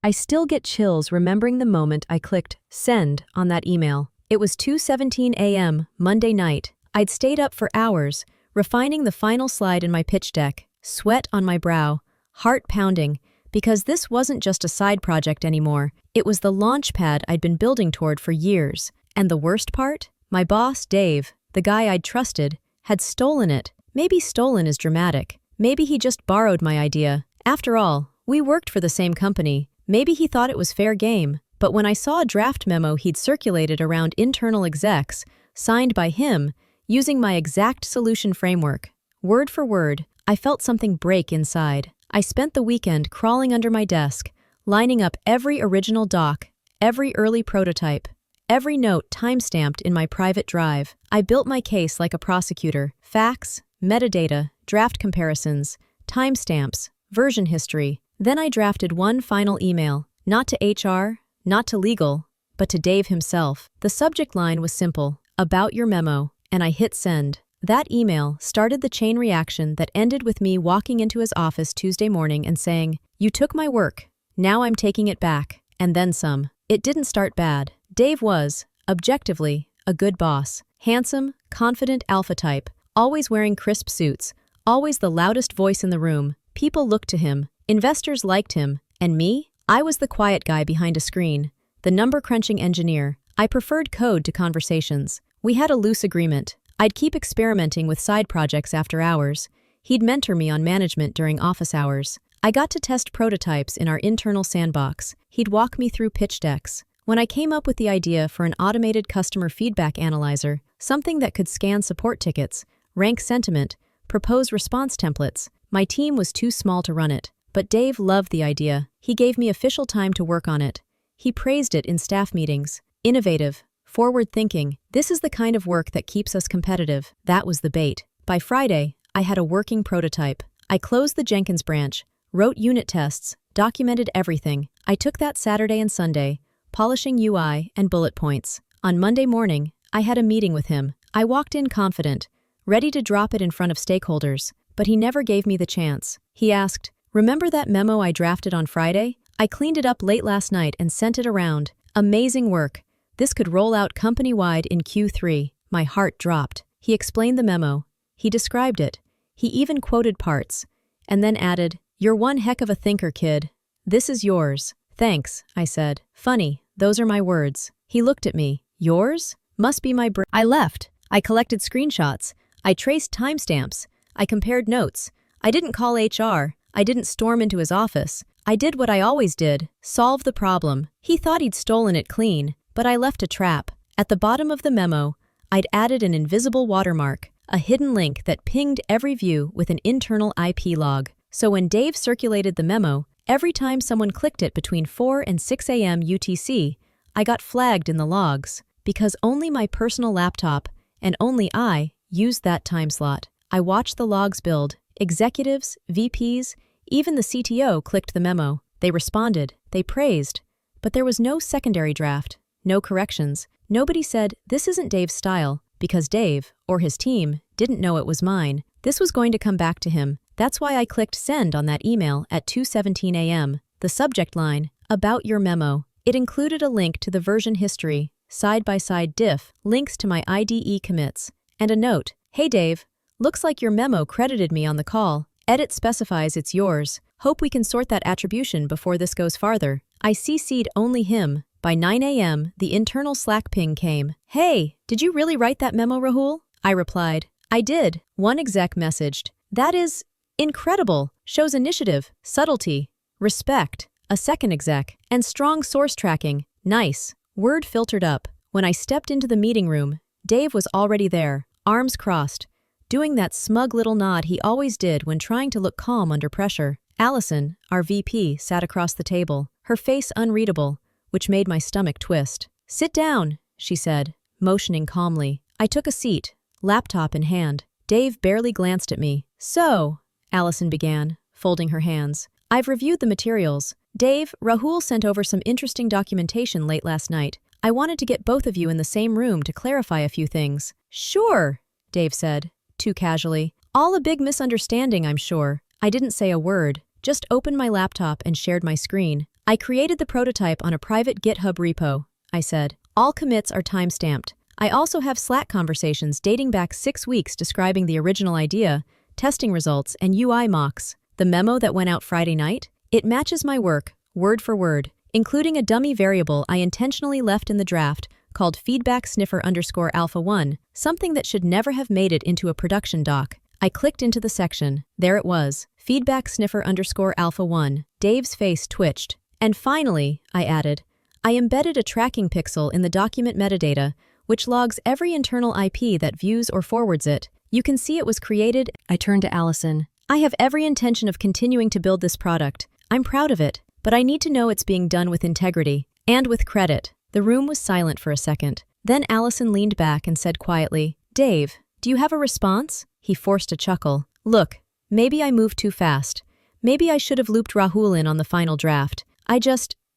I still get chills remembering the moment I clicked send on that email. It was 2:17 a.m., Monday night. I'd stayed up for hours, refining the final slide in my pitch deck, sweat on my brow, heart pounding, because this wasn't just a side project anymore. It was the launch pad I'd been building toward for years. And the worst part? My boss, Dave, the guy I'd trusted, had stolen it. Maybe stolen is dramatic. Maybe he just borrowed my idea. After all, we worked for the same company. Maybe he thought it was fair game. But when I saw a draft memo he'd circulated around internal execs, signed by him, using my exact solution framework, word for word, I felt something break inside. I spent the weekend crawling under my desk, lining up every original doc, every early prototype, every note time-stamped in my private drive. I built my case like a prosecutor: facts, metadata, draft comparisons, timestamps, version history. Then I drafted one final email, not to HR, not to legal, but to Dave himself. The subject line was simple: about your memo, and I hit send. That email started the chain reaction that ended with me walking into his office Tuesday morning and saying, "You took my work, now I'm taking it back," and then some. It didn't start bad. Dave was, objectively, a good boss. Handsome, confident alpha type, always wearing crisp suits, always the loudest voice in the room. People looked to him, investors liked him, and me? I was the quiet guy behind a screen, the number-crunching engineer. I preferred code to conversations. We had a loose agreement. I'd keep experimenting with side projects after hours. He'd mentor me on management during office hours. I got to test prototypes in our internal sandbox. He'd walk me through pitch decks. When I came up with the idea for an automated customer feedback analyzer, something that could scan support tickets, rank sentiment, propose response templates, my team was too small to run it. But Dave loved the idea. He gave me official time to work on it. He praised it in staff meetings. Innovative, forward-thinking. This is the kind of work that keeps us competitive. That was the bait. By Friday, I had a working prototype. I closed the Jenkins branch, wrote unit tests, documented everything. I took that Saturday and Sunday, polishing UI and bullet points. On Monday morning, I had a meeting with him. I walked in confident, ready to drop it in front of stakeholders, but he never gave me the chance. He asked, "Remember that memo I drafted on Friday? I cleaned it up late last night and sent it around. Amazing work. This could roll out company-wide in Q3. My heart dropped. He explained the memo. He described it. He even quoted parts. And then added, "You're one heck of a thinker, kid. This is yours." "Thanks," I said. "Funny, those are my words." He looked at me. "Yours? Must be my brain." I left. I collected screenshots. I traced timestamps. I compared notes. I didn't call HR. I didn't storm into his office. I did what I always did, solve the problem. He thought he'd stolen it clean, but I left a trap. At the bottom of the memo, I'd added an invisible watermark, a hidden link that pinged every view with an internal IP log. So when Dave circulated the memo, every time someone clicked it between 4 and 6 a.m. UTC, I got flagged in the logs, because only my personal laptop, and only I, used that time slot. I watched the logs build. Executives, VPs, even the CTO clicked the memo. They responded, they praised. But there was no secondary draft, no corrections. Nobody said, "This isn't Dave's style," because Dave, or his team, didn't know it was mine. This was going to come back to him. That's why I clicked send on that email at 2:17 a.m. The subject line, "About your memo." It included a link to the version history, side-by-side diff, links to my IDE commits, and a note, "Hey Dave, looks like your memo credited me on the call. Edit specifies it's yours. Hope we can sort that attribution before this goes farther." I CC'd only him. By 9 a.m., the internal Slack ping came. "Hey, did you really write that memo, Rahul?" I replied, "I did." One exec messaged, "That is incredible. Shows initiative, subtlety, respect." A second exec, "And strong source tracking. Nice." Word filtered up. When I stepped into the meeting room, Dave was already there, arms crossed, doing that smug little nod he always did when trying to look calm under pressure. Allison, our VP, sat across the table, her face unreadable, which made my stomach twist. "Sit down," she said, motioning calmly. I took a seat, laptop in hand. Dave barely glanced at me. "So," Allison began, folding her hands, "I've reviewed the materials. Dave, Rahul sent over some interesting documentation late last night. I wanted to get both of you in the same room to clarify a few things." "Sure," Dave said, too casually. "All a big misunderstanding, I'm sure." I didn't say a word, just opened my laptop and shared my screen. I created the prototype on a private GitHub repo, I said. All commits are time-stamped. I also have Slack conversations dating back 6 weeks describing the original idea, testing results, and UI mocks. The memo that went out Friday night? It matches my work, word for word, including a dummy variable I intentionally left in the draft called feedback sniffer _alpha1, something that should never have made it into a production doc. I clicked into the section. There it was, feedback sniffer _alpha1. Dave's face twitched. And finally, I added, I embedded a tracking pixel in the document metadata, which logs every internal IP that views or forwards it. You can see it was created. I turned to Allison. I have every intention of continuing to build this product. I'm proud of it, but I need to know it's being done with integrity and with credit. The room was silent for a second. Then Allison leaned back and said quietly, Dave, do you have a response? He forced a chuckle. Look, maybe I moved too fast. Maybe I should have looped Rahul in on the final draft.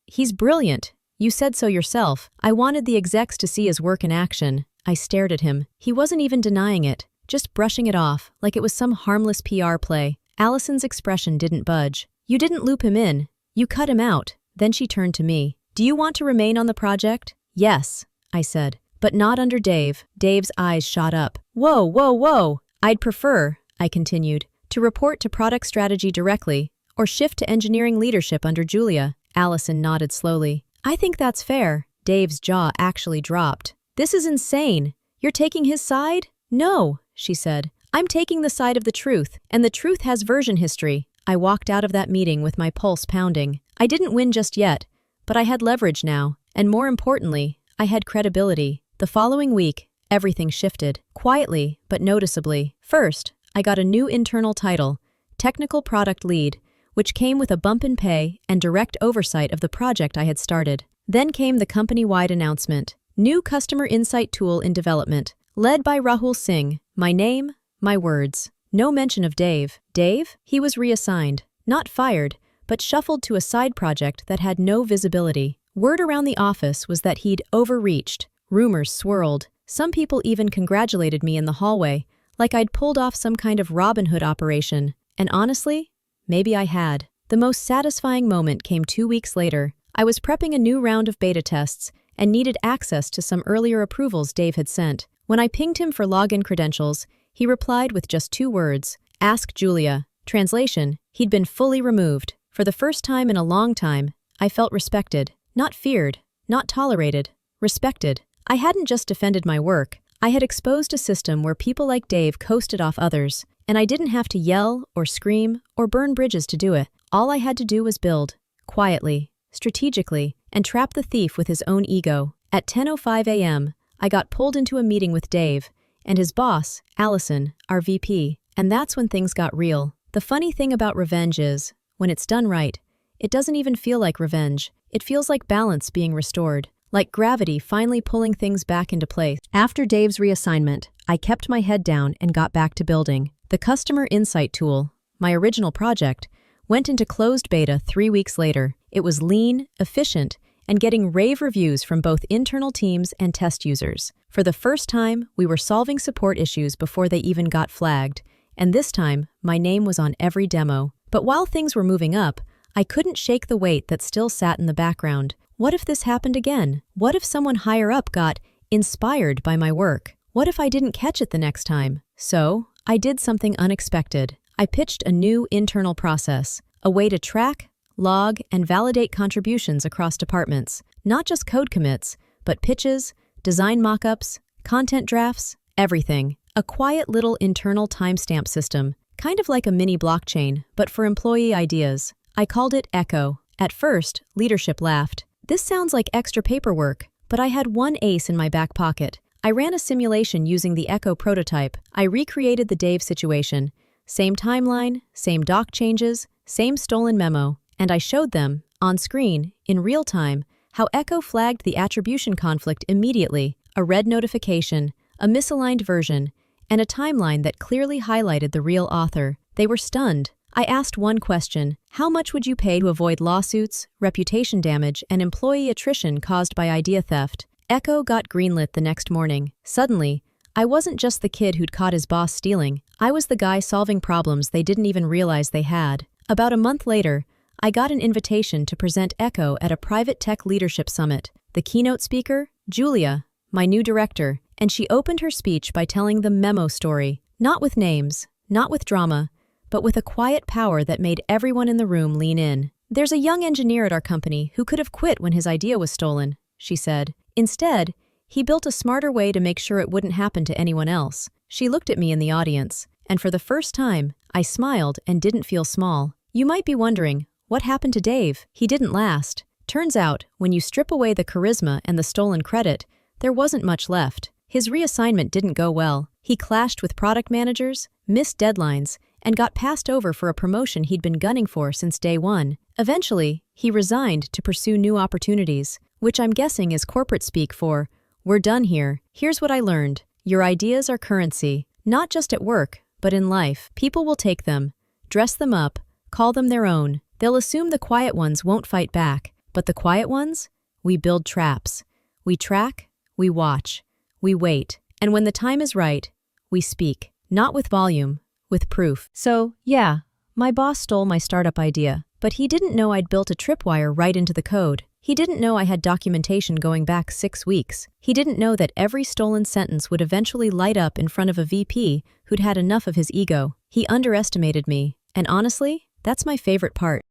He's brilliant. You said so yourself. I wanted the execs to see his work in action. I stared at him. He wasn't even denying it, just brushing it off, like it was some harmless PR play. Allison's expression didn't budge. You didn't loop him in. You cut him out. Then she turned to me. Do you want to remain on the project? Yes, I said, but not under Dave. Dave's eyes shot up. Whoa, whoa, whoa. I'd prefer, I continued, to report to product strategy directly, or shift to engineering leadership under Julia. Allison nodded slowly. I think that's fair. Dave's jaw actually dropped. This is insane. You're taking his side? No, she said. I'm taking the side of the truth, and the truth has version history. I walked out of that meeting with my pulse pounding. I didn't win just yet, but I had leverage now, and more importantly, I had credibility. The following week, everything shifted, quietly but noticeably. First, I got a new internal title, Technical Product Lead, which came with a bump in pay and direct oversight of the project I had started. Then came the company-wide announcement, New Customer Insight Tool in Development, led by Rahul Singh. My name, my words. No mention of Dave. Dave? He was reassigned, not fired, but shuffled to a side project that had no visibility. Word around the office was that he'd overreached. Rumors swirled. Some people even congratulated me in the hallway, like I'd pulled off some kind of Robin Hood operation. And honestly, maybe I had. The most satisfying moment came 2 weeks later. I was prepping a new round of beta tests and needed access to some earlier approvals Dave had sent. When I pinged him for login credentials, he replied with just 2 words, Ask Julia. Translation, he'd been fully removed. For the first time in a long time, I felt respected. Not feared, not tolerated, respected. I hadn't just defended my work. I had exposed a system where people like Dave coasted off others, and I didn't have to yell or scream or burn bridges to do it. All I had to do was build, quietly, strategically, and trap the thief with his own ego. At 10:05 a.m., I got pulled into a meeting with Dave and his boss, Allison, our VP, and that's when things got real. The funny thing about revenge is, when it's done right, it doesn't even feel like revenge. It feels like balance being restored, like gravity finally pulling things back into place. After Dave's reassignment, I kept my head down and got back to building. The Customer Insight tool, my original project, went into closed beta 3 weeks later. It was lean, efficient, and getting rave reviews from both internal teams and test users. For the first time, we were solving support issues before they even got flagged, and this time, my name was on every demo. But while things were moving up, I couldn't shake the weight that still sat in the background. What if this happened again? What if someone higher up got inspired by my work? What if I didn't catch it the next time? So, I did something unexpected. I pitched a new internal process, a way to track, log, and validate contributions across departments. Not just code commits, but pitches, design mockups, content drafts, everything. A quiet little internal timestamp system, kind of like a mini blockchain, but for employee ideas. I called it Echo. At first, leadership laughed. This sounds like extra paperwork, but I had one ace in my back pocket. I ran a simulation using the Echo prototype. I recreated the Dave situation. Same timeline, same doc changes, same stolen memo. And I showed them, on screen, in real time, how Echo flagged the attribution conflict immediately, a red notification, a misaligned version, and a timeline that clearly highlighted the real author. They were stunned. I asked one question, how much would you pay to avoid lawsuits, reputation damage, and employee attrition caused by idea theft? Echo got greenlit the next morning. Suddenly, I wasn't just the kid who'd caught his boss stealing. I was the guy solving problems they didn't even realize they had. About a month later, I got an invitation to present Echo at a private tech leadership summit. The keynote speaker, Julia, my new director, and she opened her speech by telling the memo story, not with names, not with drama, but with a quiet power that made everyone in the room lean in. "There's a young engineer at our company who could have quit when his idea was stolen," she said. "Instead, he built a smarter way to make sure it wouldn't happen to anyone else." She looked at me in the audience, and for the first time, I smiled and didn't feel small. You might be wondering, what happened to Dave? He didn't last. Turns out, when you strip away the charisma and the stolen credit, there wasn't much left. His reassignment didn't go well. He clashed with product managers, missed deadlines, and got passed over for a promotion he'd been gunning for since day one. Eventually, he resigned to pursue new opportunities, which I'm guessing is corporate speak for, "We're done here. Here's what I learned. Your ideas are currency, not just at work, but in life. People will take them, dress them up, call them their own. They'll assume the quiet ones won't fight back, but the quiet ones? We build traps. We track, we watch, we wait, and when the time is right, we speak. Not with volume, with proof." So, yeah, my boss stole my startup idea, but he didn't know I'd built a tripwire right into the code. He didn't know I had documentation going back 6 weeks. He didn't know that every stolen sentence would eventually light up in front of a VP who'd had enough of his ego. He underestimated me, and honestly, that's my favorite part.